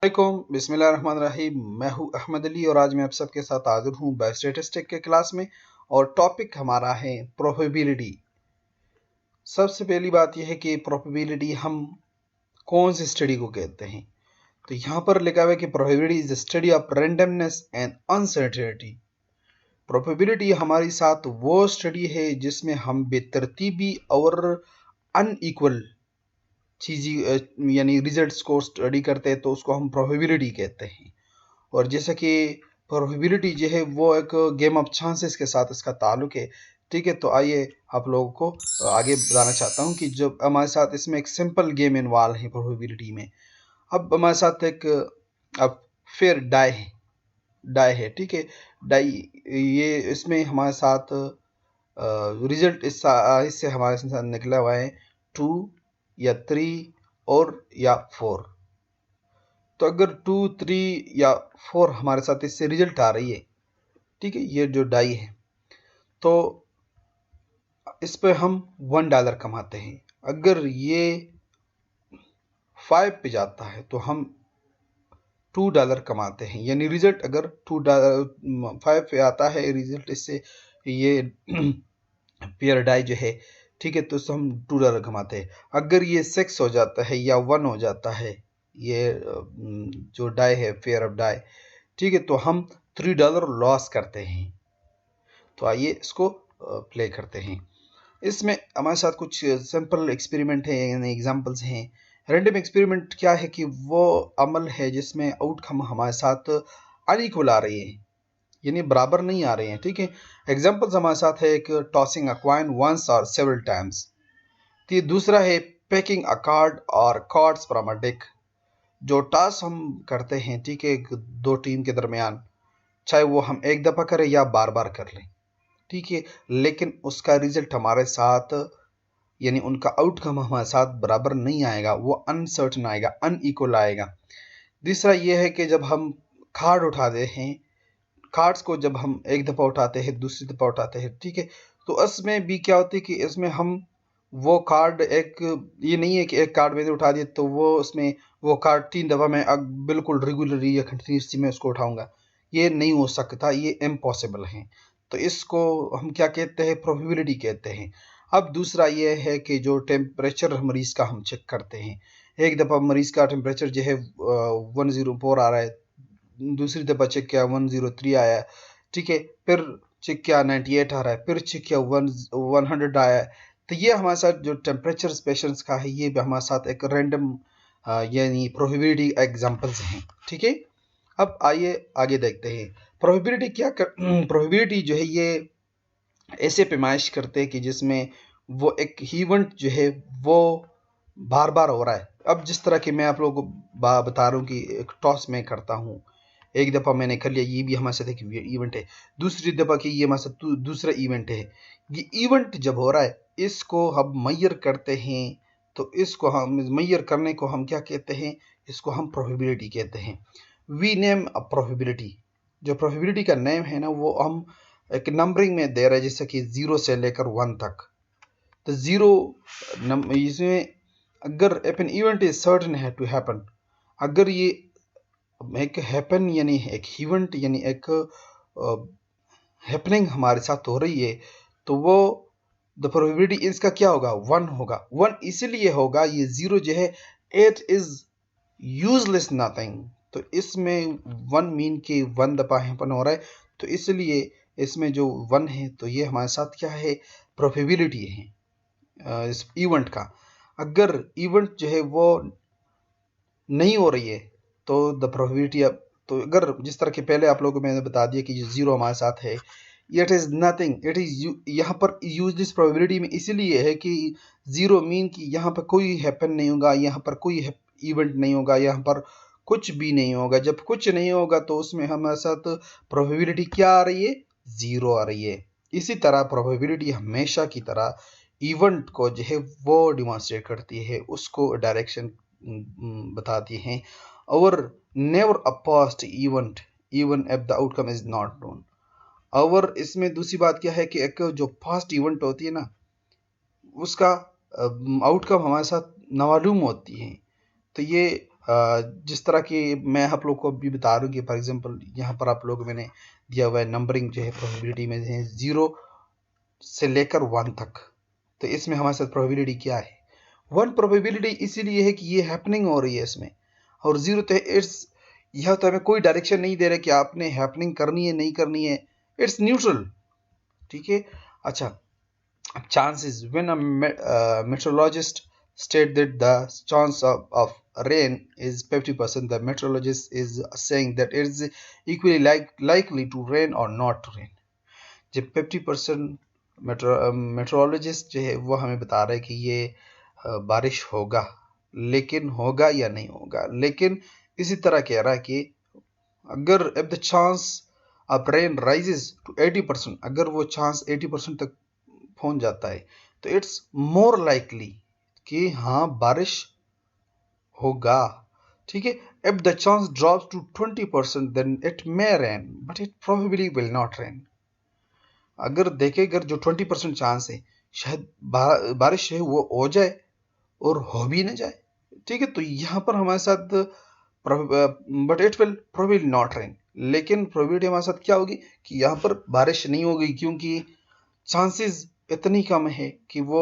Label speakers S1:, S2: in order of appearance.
S1: वालेकुम बिस्मिल्लाहिर्रहमानिर्रहीम। मैं हूं अहमद अली और आज मैं आप सबके साथ हाजिर हूं बायोस्टैटिस्टिक के क्लास में। और टॉपिक हमारा है प्रोबेबिलिटी। सबसे पहली बात यह है कि प्रोबेबिलिटी हम कौन सी स्टडी को कहते हैं। तो यहाँ पर लिखा हुआ है कि probability is the study of randomness and uncertainty. Probability हमारी साथ वो स्टडी है जिसमें हम बेतरतीबी और अनइक्वल चीज़ यानी रिजल्ट्स को स्टडी करते हैं, तो उसको हम प्रोबेबिलिटी कहते हैं। और जैसा कि प्रोबेबिलिटी जो है वो एक गेम ऑफ चांसेस के साथ इसका ताल्लुक है। ठीक है, तो आइए आप लोगों को आगे बताना चाहता हूँ कि जब हमारे साथ इसमें एक सिंपल गेम इन्वॉल्व है प्रोबेबिलिटी में। अब हमारे साथ एक अब फेयर डाई है। ठीक है, डाई ये इसमें हमारे साथ रिजल्ट इससे हमारे साथ निकला हुआ है 2 या 3 और या 4। तो अगर 2, 3 या 4 हमारे साथ इससे रिजल्ट आ रही है, ठीक है, ये जो डाई है, तो इस पे हम $1 कमाते हैं। अगर ये 5 पे जाता है तो हम $2 कमाते हैं। यानी रिजल्ट अगर $5 पे आता है रिजल्ट इससे, ये पेयर डाई जो है, ठीक है, तो उससे हम $2 कमाते हैं। अगर ये 6 हो जाता है या 1 हो जाता है, ये जो डाई है फेयर ऑफ डाई, ठीक है, तो हम $3 लॉस करते हैं। तो आइए इसको प्ले करते हैं। इसमें हमारे साथ कुछ सिंपल एक्सपेरिमेंट है यानी एग्जांपल्स हैं। रैंडम एक्सपेरिमेंट क्या है कि वो अमल है जिसमें आउटकम हमारे साथ अनइक्वल आ रही है, यानी बराबर नहीं आ रहे हैं। ठीक है, एग्जांपल्स हमारे साथ है एक टॉसिंग अ कॉइन वंस और सेवरल टाइम्स। तो दूसरा है पैकिंग अ कार्ड और कार्ड्स फ्रॉम अ डेक। जो टास्क हम करते हैं, ठीक है, दो टीम के दरमियान, चाहे वो हम एक दफ़ा करें या बार बार कर लें, ठीक है, लेकिन उसका रिजल्ट हमारे साथ यानी उनका आउटकम हमारे साथ बराबर नहीं आएगा, वो अनसर्टन आएगा, अनइक्वल आएगा। तीसरा ये है कि जब हम कार्ड उठाते हैं, कार्ड्स को जब हम एक दफ़ा उठाते हैं दूसरी दफ़ा उठाते हैं, ठीक है, तो इसमें भी क्या होता है कि इसमें हम वो कार्ड एक, ये नहीं है कि एक कार्ड मैंने उठा दिया तो वो उसमें वो कार्ड 3 दफ़ा मैं अब बिल्कुल रेगुलरली या कंटिन्यूसली मैं उसको उठाऊंगा, ये नहीं हो सकता, ये इम्पॉसिबल है। तो इसको हम क्या कहते हैं, प्रोबेबिलिटी कहते हैं। अब दूसरा ये है कि जो टेम्परेचर मरीज़ का हम चेक करते हैं, एक दफ़ा मरीज़ का टेम्परेचर जो है 104 आ रहा है, दूसरी दफ़ा चेक किया 103 आया, ठीक है, फिर चेक किया 98 आ रहा है, फिर चेक किया 100 आया है। तो ये हमारे साथ जो टेम्परेचर पेशेंट्स का है, ये भी हमारे साथ एक रैंडम यानी प्रोबेबिलिटी एग्जांपल्स हैं। ठीक है, अब आइए आगे देखते हैं प्रोबेबिलिटी क्या कर प्रोबेबिलिटी जो है ये ऐसे पैमाइश करते हैं कि जिसमें वो एक इवेंट जो है वो बार बार हो रहा है। अब जिस तरह की मैं आप लोगों को बता रहा हूँ कि एक टॉस मैं करता हूँ, एक दफ़ा मैंने कर लिया, ये भी हमारे साथ एक इवेंट है। दूसरी दफ़ा की ये हमारे साथ दूसरा इवेंट है। ये इवेंट जब हो रहा है, इसको हम मैयर करते हैं। तो इसको हम मैयर करने को हम क्या कहते हैं, इसको हम प्रोबेबिलिटी कहते हैं। We name a probability. जो प्रोबेबिलिटी का नेम है ना, वो हम एक नंबरिंग में दे रहा है, जैसे कि 0 से लेकर 1 तक। तो 0 इसमें अगर एन इवेंट इज सर्टन है टू हैपन, अगर ये एक हैपन यानी एक इवेंट यानी एक हैपनिंग हमारे साथ हो रही है, तो वो द प्रोबेबिलिटी इसका क्या होगा, 1 होगा। 1 इसीलिए होगा, ये 0 जो है इट इज यूजलेस नथिंग। तो इसमें 1 मीन के 1 दफ़ा हैपन हो रहा है, तो इसलिए इसमें जो 1 है, तो ये हमारे साथ क्या है, प्रोबेबिलिटी है इस इवेंट का। अगर इवेंट जो है वो नहीं हो रही है, तो द प्रोबेबिलिटी, अब तो अगर जिस तरह के पहले आप लोगों को मैंने बता दिया कि जो 0 हमारे साथ है, it is nothing, it is यहाँ पर यूज दिस प्रोबेबिलिटी में इसीलिए है कि 0 मीन कि यहाँ पर कोई हैपन नहीं होगा, यहाँ पर कोई इवेंट नहीं होगा, यहाँ पर कुछ भी नहीं होगा। जब कुछ नहीं होगा तो उसमें हमारे साथ प्रोबेबिलिटी क्या आ रही है, 0 आ रही है। इसी तरह प्रोबेबिलिटी हमेशा की तरह इवेंट को जो है वो डिमॉन्स्ट्रेट करती है, उसको डायरेक्शन बताती हैं। और never a past event even if the outcome is not known. और इसमें दूसरी बात क्या है कि एक जो पास्ट इवेंट होती है ना, उसका आउटकम हमारे साथ नामालूम होती है। तो ये जिस तरह की मैं आप लोग को अभी बता रहा हूँ कि फॉर एग्जांपल यहाँ पर आप लोग मैंने दिया हुआ है नंबरिंग जो है प्रोबेबिलिटी में है 0 से लेकर 1 तक। तो इसमें हमारे साथ प्रोबेबिलिटी क्या है? 1 प्रोबेबिलिटी इसीलिए है कि ये हैपनिंग हो रही है इसमें, और 0 तो इट्स, यह तो हमें कोई डायरेक्शन नहीं दे रहा कि आपने हैपनिंग करनी है नहीं करनी है, इट्स न्यूट्रल। ठीक है। अच्छा, chances when a meteorologist state that the chance of rain is 50%, the meteorologist is saying that it is equally likely to rain or not to rain। जब 50% मेट्रोलॉजिस्ट जो है वो हमें बता रहा है कि ये बारिश होगा, लेकिन होगा या नहीं होगा। लेकिन इसी तरह कह रहा है कि अगर if the chance of rain rises to 80%, अगर वो चांस 80% तक पहुंच जाता है तो इट्स मोर लाइकली कि हाँ बारिश होगा। ठीक है। If the chance drops to 20% then it may rain but it probably will not rain. अगर देखें, अगर जो 20% चांस है शायद बारिश है वो हो जाए और हो भी ना जाए। ठीक है। तो यहाँ पर हमारे साथ but it will probably not rain, लेकिन प्रोबेबिलिटी हमारे साथ क्या होगी कि यहाँ पर बारिश नहीं होगी, क्योंकि चांसेस इतनी कम है कि वो